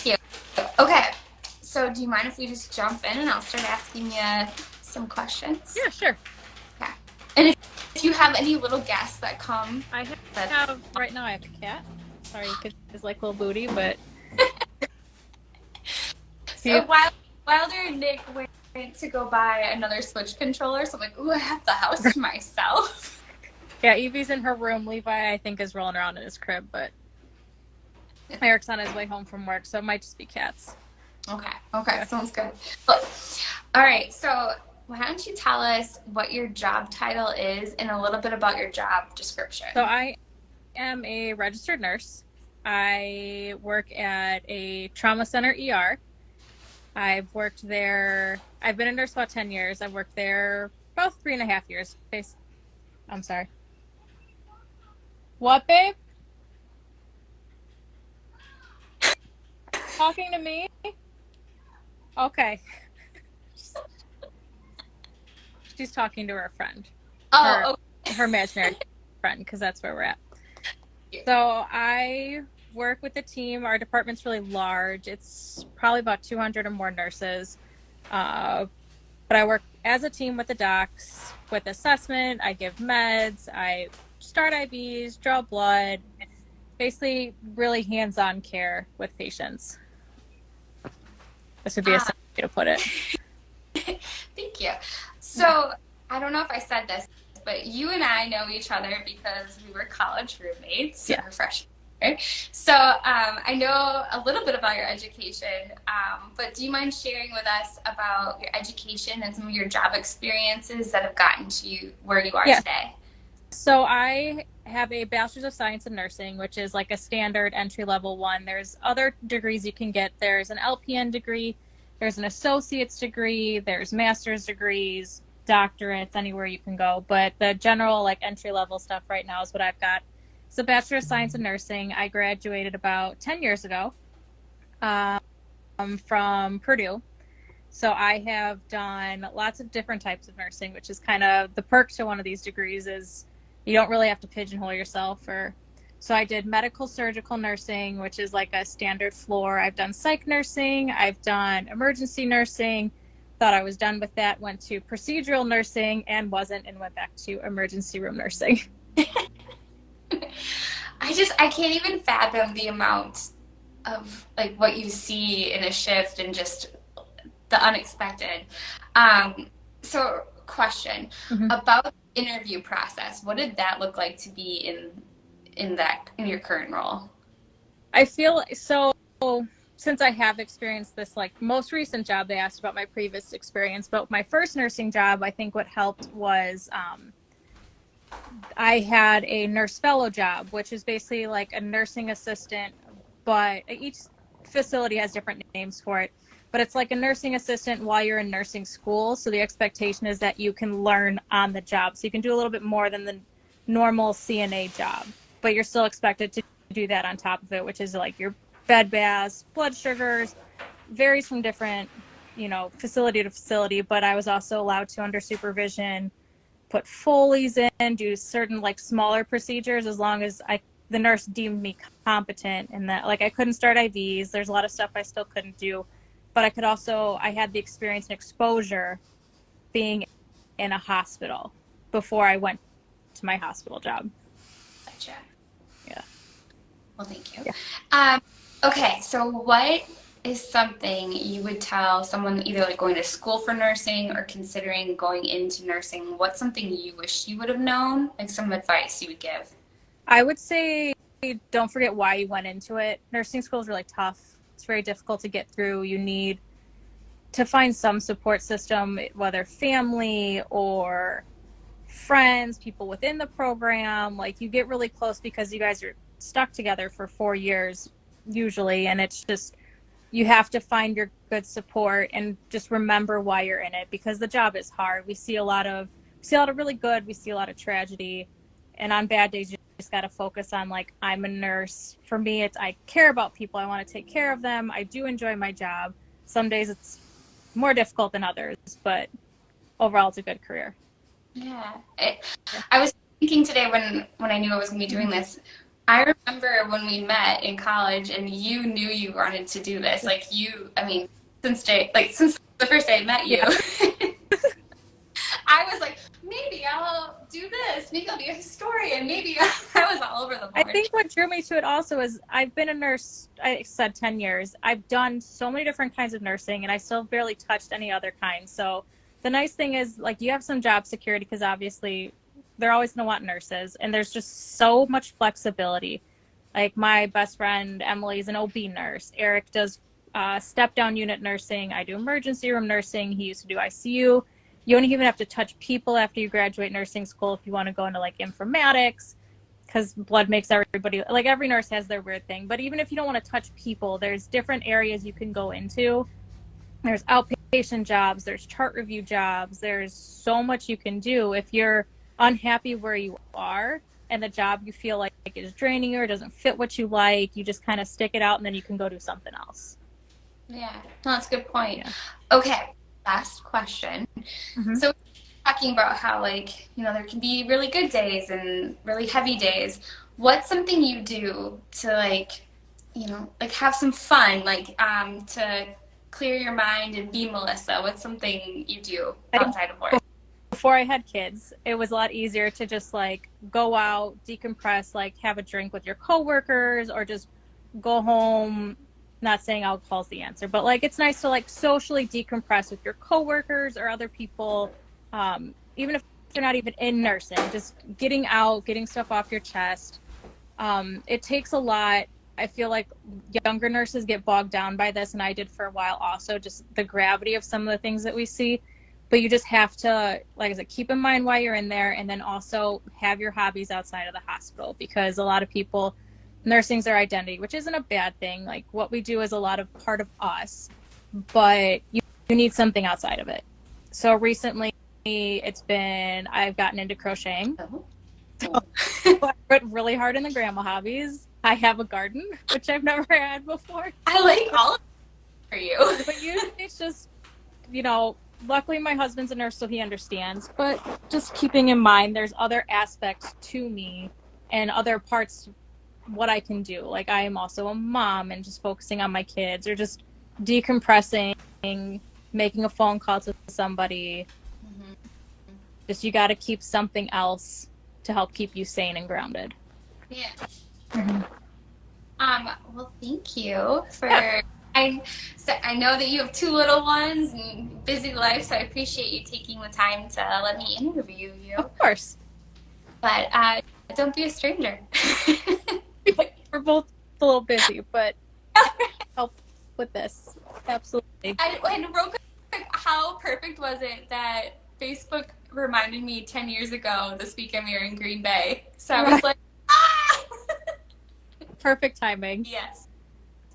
you. Okay, so do you mind if we just jump in and I'll start asking you some questions? Yeah, sure. Okay. And if you have any little guests that come, I that have right now. I have a cat. Sorry, because it's like little booty, but so he's Wilder and Nick went to go buy another Switch controller, so I'm like, ooh, I have the house to myself. yeah. Evie's in her room. Levi, I think, is rolling around in his crib, but Eric's on his way home from work, so it might just be cats. Okay, Yeah. sounds good. Look, all right, so why don't you tell us what your job title is and a little bit about your job description? So I am a registered nurse. I work at a trauma center ER. I've worked there. I've been a nurse about 10 years. I've worked there about 3.5 years. I'm sorry. What, babe? Talking to me? Okay. She's talking to her friend. Her Oh, her imaginary friend, because that's where we're at. okay. So I work with the team. Our department's really large. It's probably about 200 or more nurses. But I work as a team with the docs, with assessment. I give meds. I start IVs, draw blood. Basically, really hands-on care with patients. This would be a Ah, simple way to put it. thank you. So I don't know if I said this, but you and I know each other because we were college roommates, so Yeah. we're freshmen. So I know a little bit about your education, but do you mind sharing with us about your education and some of your job experiences that have gotten to you where you are Yeah. today? So I have a bachelor's of science in nursing, which is like a standard entry level one. There's other degrees you can get. There's an LPN degree, there's an associate's degree, there's master's degrees, doctorates, anywhere you can go. But the general like entry level stuff right now is what I've got. It's a bachelor of science in nursing. I graduated about 10 years ago from Purdue. So I have done lots of different types of nursing, which is kind of the perk to one of these degrees is you don't really have to pigeonhole yourself. Or so I did medical surgical nursing, which is like a standard floor. I've done psych nursing. I've done emergency nursing. Thought I was done with that. Went to procedural nursing and wasn't, and went back to emergency room nursing. I can't even fathom the amount of like what you see in a shift and just the unexpected. So question Mm-hmm. about the interview process. What did that look like to be in your current role? I feel so since I have experienced this like most recent job, they asked about my previous experience, but my first nursing job, I think what helped was I had a nurse fellow job, which is basically like a nursing assistant, but each facility has different names for it. But it's like a nursing assistant while you're in nursing school. So the expectation is that you can learn on the job. So you can do a little bit more than the normal CNA job, but you're still expected to do that on top of it, which is like your bed baths, blood sugars, varies from different, facility to facility. But I was also allowed to, under supervision, put Foley's in, do certain like smaller procedures as long as the nurse deemed me competent and that like I couldn't start IVs. There's a lot of stuff I still couldn't do, but I had the experience and exposure being in a hospital before I went to my hospital job. Gotcha. Yeah. Well, thank you. Yeah. Okay, so what is something you would tell someone either like going to school for nursing or considering going into nursing? What's something you wish you would have known? Like some advice you would give? I would say don't forget why you went into it. Nursing school is really tough. It's very difficult to get through. You need to find some support system, whether family or friends, people within the program. Like you get really close because you guys are stuck together for 4 years usually, and it's just you have to find your good support and just remember why you're in it because the job is hard. We see a lot of really good, we see a lot of tragedy, and on bad days you just got to focus on like I'm a nurse. For me, it's I care about people. I want to take care of them. I do enjoy my job. Some days it's more difficult than others, but overall it's a good career. Yeah. Yeah. I was thinking today when I knew I was going to be doing this, I remember when we met in college and you knew you wanted to do this. Like you, I mean, since the first day I met you, Yeah. I was like, maybe I'll do this. Maybe I'll be a historian. Maybe I was all over the I board. think what drew me to it also is I've been a nurse, I said 10 years. I've done so many different kinds of nursing and I still barely touched any other kind. So the nice thing is like you have some job security because obviously they're always going to want nurses and there's just so much flexibility. Like my best friend Emily is an OB nurse. Eric does step down unit nursing. I do emergency room nursing. He used to do ICU. You don't even have to touch people after you graduate nursing school if you want to go into like informatics because blood makes everybody like every nurse has their weird thing. But even if you don't want to touch people, there's different areas you can go into. There's outpatient jobs, there's chart review jobs, there's so much you can do. If you're unhappy where you are and the job you feel like is draining you or doesn't fit what you like, you just kind of stick it out and then you can go do something else. Yeah, no, that's a good point. Yeah. Okay, last question. Mm-hmm. So talking about how like, there can be really good days and really heavy days. What's something you do to like, like have some fun, like to clear your mind and be Melissa? What's something you do outside of work? Before I had kids, it was a lot easier to just like go out, decompress, like have a drink with your coworkers or just go home. Not saying alcohol's the answer, but like it's nice to like socially decompress with your coworkers or other people, even if they're not even in nursing. Just getting out, getting stuff off your chest. It takes a lot. I feel like younger nurses get bogged down by this, and I did for a while also. Just the gravity of some of the things that we see, but you just have to, like I said, keep in mind why you're in there, and then also have your hobbies outside of the hospital because a lot of people nursing's their identity, which isn't a bad thing. Like what we do is a lot of part of us, but you need something outside of it. So recently I've gotten into crocheting. Oh. I worked really hard in the grandma hobbies. I have a garden, which I've never had before. I like all of it for you. But usually it's just, luckily my husband's a nurse, so he understands. But just keeping in mind there's other aspects to me and other parts what I can do. Like I am also a mom and just focusing on my kids or just decompressing, making a phone call to somebody. Mm-hmm. Just you got to keep something else to help keep you sane and grounded. Yeah. Mm-hmm. Well, thank you for. I know that you have two little ones and busy life, so I appreciate you taking the time to let me interview you. Of course. But don't be a stranger. We're both a little busy, but help with this. Absolutely. And real quick, how perfect was it that Facebook reminded me 10 years ago this weekend we were in Green Bay? So I was like, ah! Perfect timing. Yes.